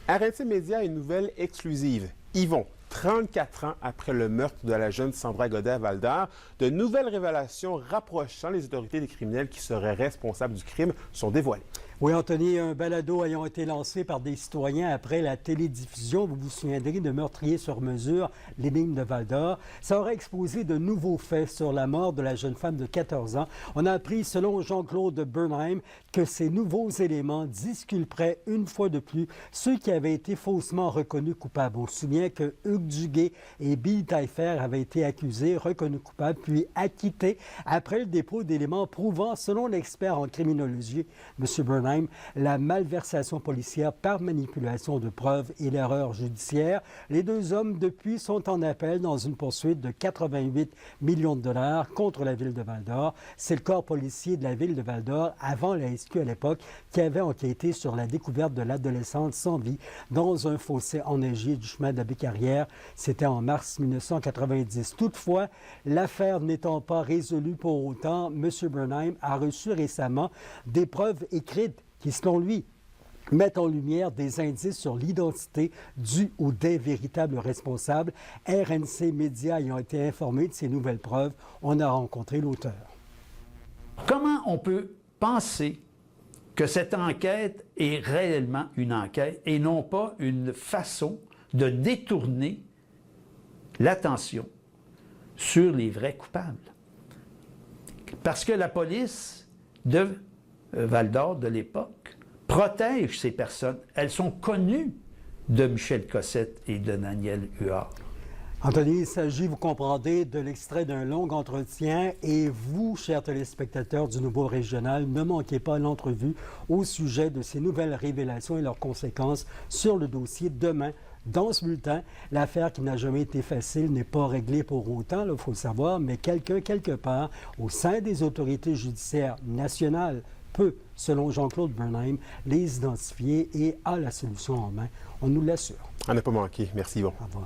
RNC Média a une nouvelle exclusive. Yvon, 34 ans après le meurtre de la jeune Sandra Godet à Val-d'Or, de nouvelles révélations rapprochant les autorités des criminels qui seraient responsables du crime sont dévoilées. Oui, Anthony, un balado ayant été lancé par des citoyens après la télédiffusion, vous vous souviendrez, de Meurtrier sur mesure, l'énigme de Val-d'Or. Ça aurait exposé de nouveaux faits sur la mort de la jeune femme de 14 ans. On a appris, selon Jean-Claude Bernheim, que ces nouveaux éléments disculperaient une fois de plus ceux qui avaient été faussement reconnus coupables. On se souvient que Hugues Duguay et Bill Taillefer avaient été accusés, reconnus coupables, puis acquittés après le dépôt d'éléments prouvant, selon l'expert en criminologie, M. Bernheim, la malversation policière par manipulation de preuves et l'erreur judiciaire. Les deux hommes, depuis, sont en appel dans une poursuite de 88 millions de dollars contre la ville de Val-d'Or. C'est le corps policier de la ville de Val-d'Or, avant la SQ à l'époque, qui avait enquêté sur la découverte de l'adolescente sans vie dans un fossé enneigé du chemin d'Abbé-Carrière. C'était en mars 1990. Toutefois, l'affaire n'étant pas résolue pour autant, M. Bernheim a reçu récemment des preuves écrites qui, selon lui, mettent en lumière des indices sur l'identité du ou des véritables responsables. RNC Média ayant été informé de ces nouvelles preuves, on a rencontré l'auteur. Comment on peut penser que cette enquête est réellement une enquête et non pas une façon de détourner l'attention sur les vrais coupables? Parce que la police de Val-d'Or de l'époque protège ces personnes. Elles sont connues de Michel Cossette et de Daniel Huard. Anthony, il s'agit, vous comprendrez, de l'extrait d'un long entretien et vous, chers téléspectateurs du Nouveau Régional, ne manquez pas l'entrevue au sujet de ces nouvelles révélations et leurs conséquences sur le dossier demain. Dans ce bulletin, l'affaire qui n'a jamais été facile n'est pas réglée pour autant, il faut le savoir, mais quelqu'un, quelque part, au sein des autorités judiciaires nationales, peut, selon Jean-Claude Bernheim, les identifier et a la solution en main. On nous l'assure. À ne pas manquer. Merci, Yvon. Au revoir.